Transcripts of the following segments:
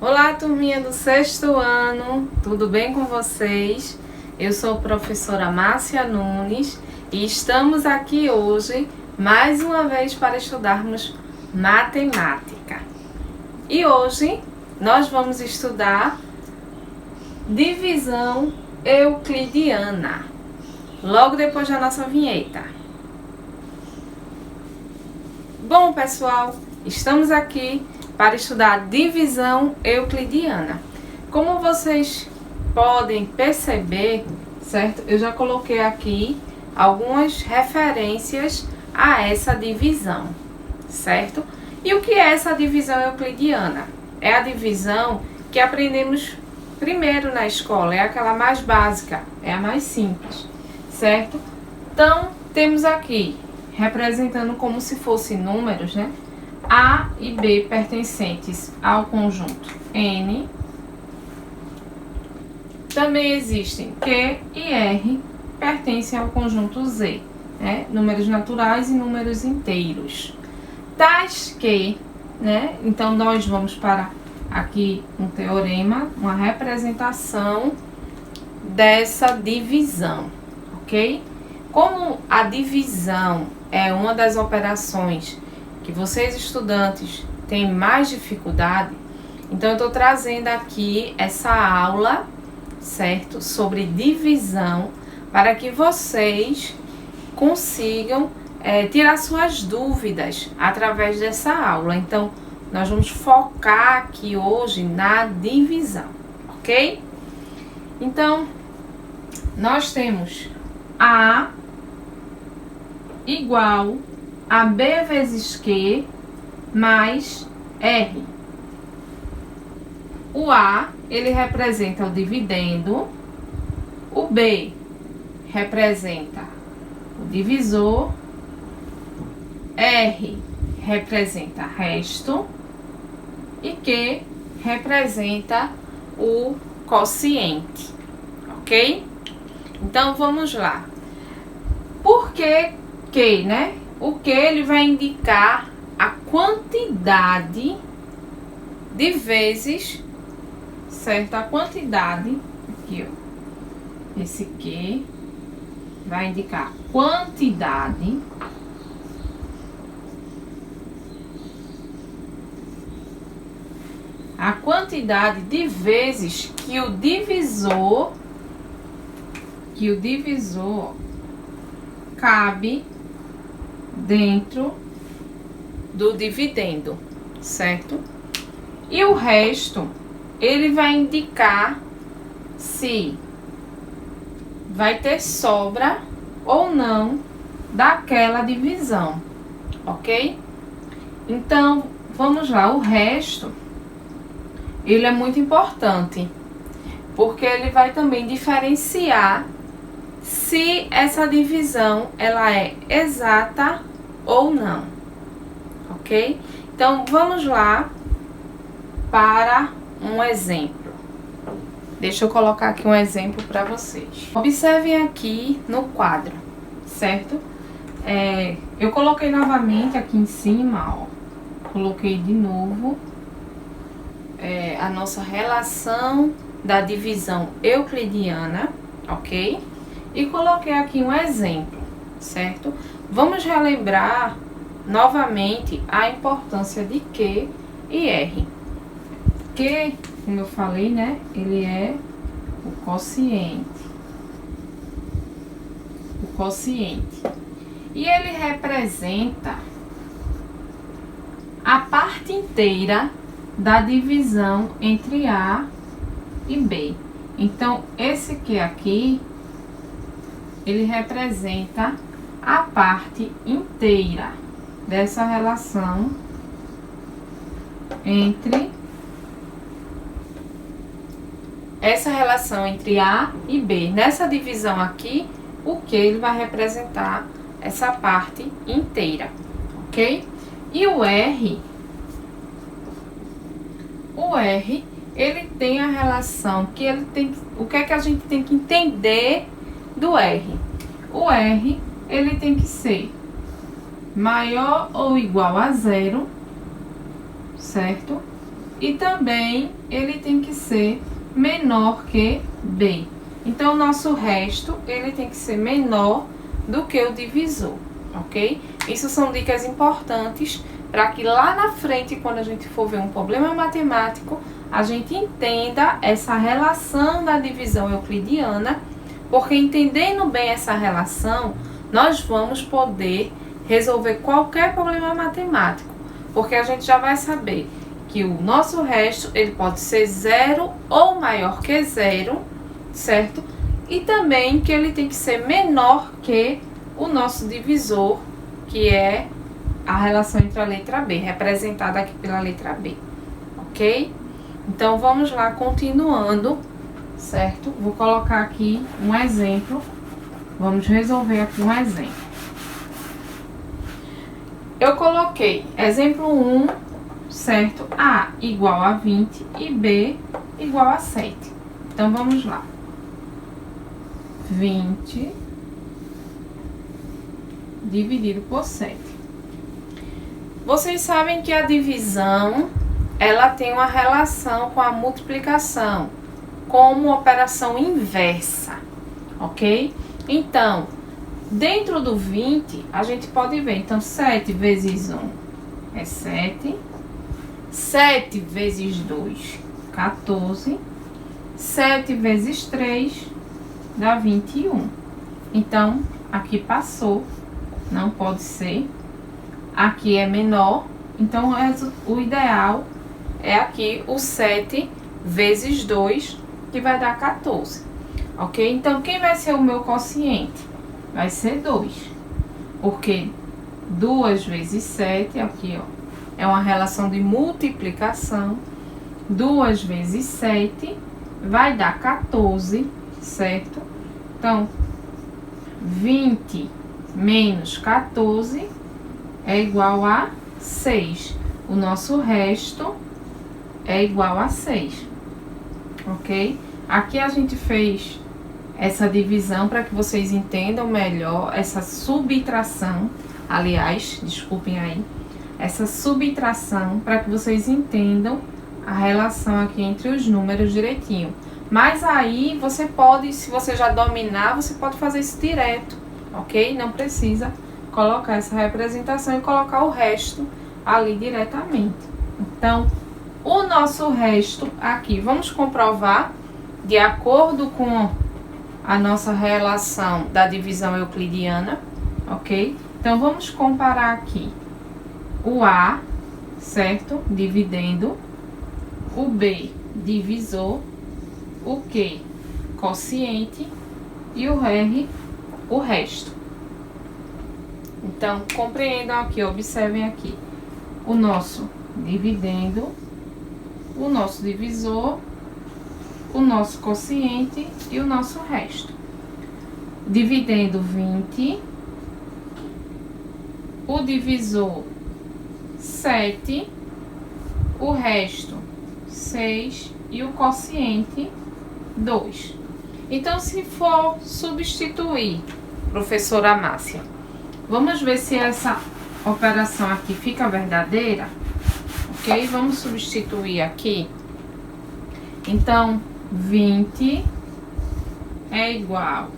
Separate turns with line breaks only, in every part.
Olá, turminha do sexto ano, tudo bem com vocês? Eu sou a professora Márcia Nunes e estamos aqui hoje mais uma vez para estudarmos matemática. E hoje nós vamos estudar divisão euclidiana, logo depois da nossa vinheta. Bom, pessoal, estamos aqui para estudar divisão euclidiana. Como vocês podem perceber, certo? Eu já coloquei aqui algumas referências a essa divisão, certo? E o que é essa divisão euclidiana? É a divisão que aprendemos primeiro na escola, é aquela mais básica, é a mais simples, certo? Então, temos aqui, representando como se fossem números, né? A e B pertencentes ao conjunto N. Também existem Q e R, pertencem ao conjunto Z, né? Números naturais e números inteiros. Tais que, né? Então, nós vamos para aqui um teorema, uma representação dessa divisão, ok? Como a divisão é uma das operações que vocês estudantes têm mais dificuldade, então eu estou trazendo aqui essa aula, certo? Sobre divisão, para que vocês consigam tirar suas dúvidas através dessa aula. Então, nós vamos focar aqui hoje na divisão, ok? Então, nós temos A igual a B vezes Q mais R. O A, ele representa o dividendo, o B representa o divisor, R representa resto e Q representa o quociente, ok? Então, vamos lá. Por que Q, né? O que ele vai indicar a quantidade de vezes, certo? A quantidade, aqui ó, esse Q vai indicar quantidade de vezes que o divisor cabe dentro do dividendo, certo? E o resto, ele vai indicar se vai ter sobra ou não daquela divisão, ok? Então, vamos lá, o resto, ele é muito importante, porque ele vai também diferenciar se essa divisão ela é exata ou não, ok? Então, vamos lá para um exemplo. Deixa eu colocar aqui um exemplo para vocês. Observem aqui no quadro, certo? Eu coloquei novamente aqui em cima, ó. Coloquei de novo a nossa relação da divisão euclidiana, ok? E coloquei aqui um exemplo, certo? Vamos relembrar novamente a importância de Q e R. Q, como eu falei, né? Ele é o quociente. E ele representa a parte inteira da divisão entre A e B. Então, esse Q aqui, ele representa a parte inteira dessa relação entre A e B. Nessa divisão aqui, o Q ele vai representar essa parte inteira, ok? E o R, ele tem a relação que ele tem. O que é que a gente tem que entender do R? O R, ele tem que ser maior ou igual a zero, certo? e também ele tem que ser menor que B. Então, o nosso resto, ele tem que ser menor do que o divisor, ok? Isso são dicas importantes para que lá na frente, quando a gente for ver um problema matemático, a gente entenda essa relação da divisão euclidiana, porque entendendo bem essa relação, nós vamos poder resolver qualquer problema matemático, porque a gente já vai saber que o nosso resto, ele pode ser zero ou maior que zero, certo? E também que ele tem que ser menor que o nosso divisor, que é a relação entre a letra B, representada aqui pela letra B, ok? Então, vamos lá, continuando, certo? Vou colocar aqui um exemplo. Vamos resolver aqui um exemplo. Eu coloquei exemplo 1, certo? A igual a 20 e B igual a 7. Então, vamos lá. 20 dividido por 7. Vocês sabem que a divisão, ela tem uma relação com a multiplicação, como operação inversa, ok? Então, dentro do 20, a gente pode ver, então, 7 vezes 1 é 7, 7 vezes 2, 14, 7 vezes 3 dá 21. Então, aqui passou, não pode ser. Aqui é menor, então o ideal é aqui o 7 vezes 2, que vai dar 14, ok? Então, quem vai ser o meu quociente? Vai ser 2, porque 2 vezes 7, aqui, ó, é uma relação de multiplicação. 2 vezes 7 vai dar 14, certo? Então, 20 menos 14 é igual a 6. O nosso resto é igual a 6, ok? Aqui a gente fez essa divisão para que vocês entendam melhor essa subtração. Aliás, desculpem aí, essa subtração para que vocês entendam a relação aqui entre os números direitinho. Mas aí você pode, se você já dominar, você pode fazer isso direto, ok? Não precisa colocar essa representação e colocar o resto ali diretamente. Então, o nosso resto aqui, vamos comprovar de acordo com a nossa relação da divisão euclidiana, ok? Então, vamos comparar aqui o A, certo? Dividendo, o B, divisor, o Q, quociente, e o R, o resto. Então, compreendam aqui, observem aqui o nosso dividendo, o nosso divisor, o nosso quociente e o nosso resto. Dividendo 20, o divisor 7, o resto 6 e o quociente 2. Então, se for substituir, professora Márcia, vamos ver se essa operação aqui fica verdadeira, ok? Vamos substituir aqui. Então, 20 é igual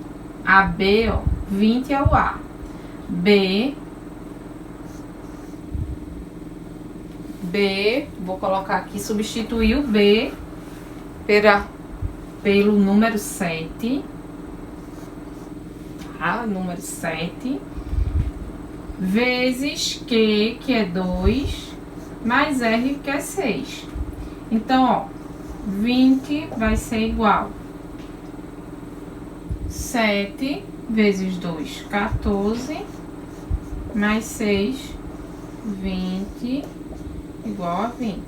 a B, ó, 20 é o A. B, vou colocar aqui, substituir o B pelo número 7, tá? Número 7, vezes Q, que é 2, mais R, que é 6. Então, ó, 20 vai ser igual 7 vezes 2, 14, mais 6, 20, igual a 20.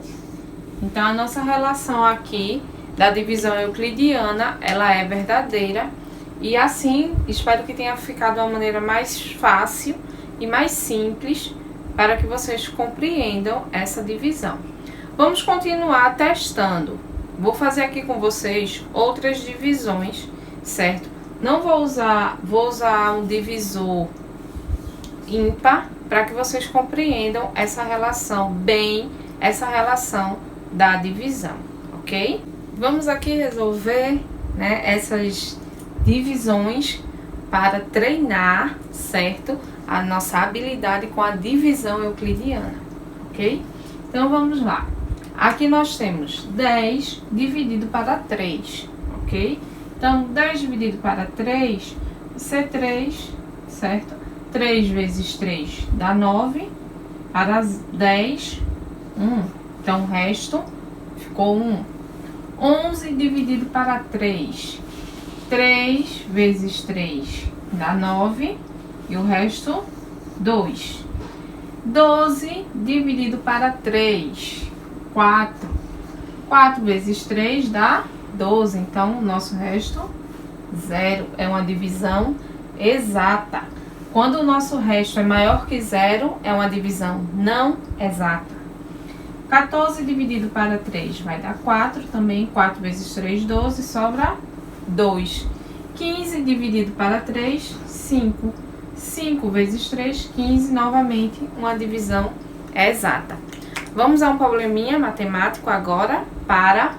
Então, a nossa relação aqui da divisão euclidiana, ela é verdadeira. E assim, espero que tenha ficado de uma maneira mais fácil e mais simples para que vocês compreendam essa divisão. Vamos continuar testando. Vou fazer aqui com vocês outras divisões, certo? Não vou usar um divisor ímpar para que vocês compreendam essa relação da divisão, ok? Vamos aqui resolver, né, essas divisões para treinar, certo? A nossa habilidade com a divisão euclidiana, ok? Então, vamos lá. Aqui nós temos 10 dividido para 3, ok? Então, 10 dividido para 3 vai ser 3, certo? 3 vezes 3 dá 9, para 10, 1. Então, o resto ficou 1. 11 dividido para 3. 3 vezes 3 dá 9 e o resto 2. 12 dividido para 3, 4. 4 vezes 3 dá 12, então o nosso resto 0. É uma divisão exata. Quando o nosso resto é maior que 0, é uma divisão não exata. 14 dividido para 3 vai dar 4, também 4 vezes 3, 12, sobra 2. 15 dividido para 3, 5. 5 vezes 3, 15, novamente uma divisão exata. Vamos a um probleminha matemático agora para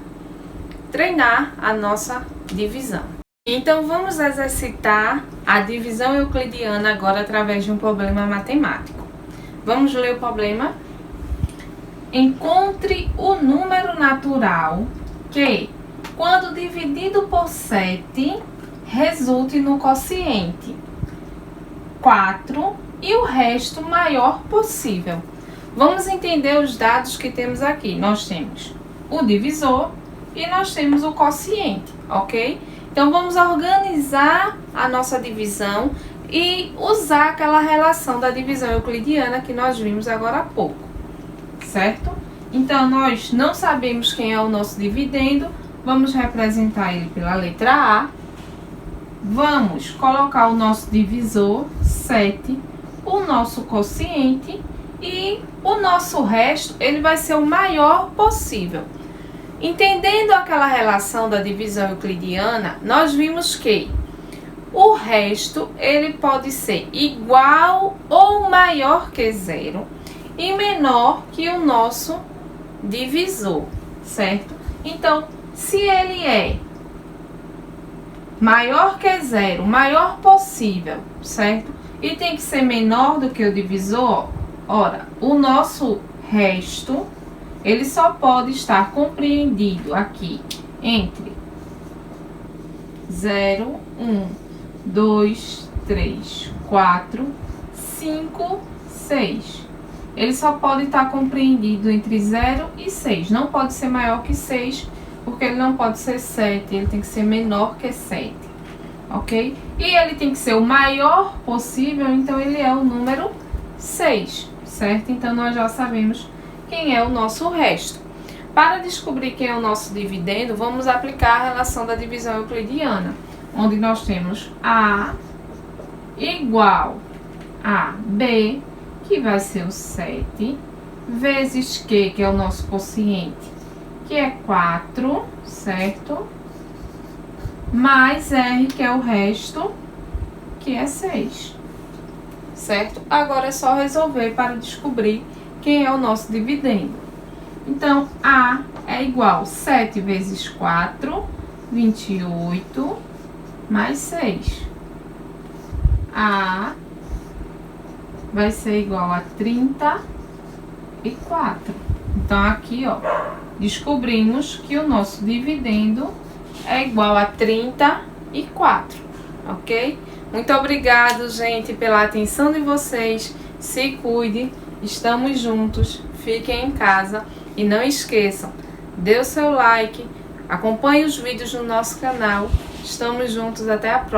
treinar a nossa divisão. Então, vamos exercitar a divisão euclidiana agora através de um problema matemático. Vamos ler o problema? Encontre o número natural que, quando dividido por 7, resulte no quociente 4 e o resto maior possível. Vamos entender os dados que temos aqui. Nós temos o divisor e nós temos o quociente, ok? Então, vamos organizar a nossa divisão e usar aquela relação da divisão euclidiana que nós vimos agora há pouco, certo? Então, nós não sabemos quem é o nosso dividendo, vamos representar ele pela letra A. Vamos colocar o nosso divisor, 7, o nosso quociente e o nosso resto, ele vai ser o maior possível. Entendendo aquela relação da divisão euclidiana, nós vimos que o resto, ele pode ser igual ou maior que 0 e menor que o nosso divisor, certo? Então, se ele é maior que 0, maior possível, certo? E tem que ser menor do que o divisor, ora, o nosso resto, ele só pode estar compreendido aqui entre 0, 1, 2, 3, 4, 5, 6. Ele só pode estar compreendido entre 0 e 6. Não pode ser maior que 6, porque ele não pode ser 7. Ele tem que ser menor que 7, ok? E ele tem que ser o maior possível, então ele é o número 6, certo? Então, nós já sabemos quem é o nosso resto. Para descobrir quem é o nosso dividendo, vamos aplicar a relação da divisão euclidiana, onde nós temos A igual a B, que vai ser o 7, vezes Q, que é o nosso quociente, que é 4, certo? Mais R, que é o resto, que é 6, certo? Agora é só resolver para descobrir quem é o nosso dividendo. Então, A é igual a 7 vezes 4, 28, mais 6. A vai ser igual a 34. Então, aqui, ó, descobrimos que o nosso dividendo é igual a 34, ok? Muito obrigado, gente, pela atenção de vocês. Se cuide, estamos juntos, fiquem em casa e não esqueçam, dê o seu like, acompanhe os vídeos no nosso canal. Estamos juntos, até a próxima.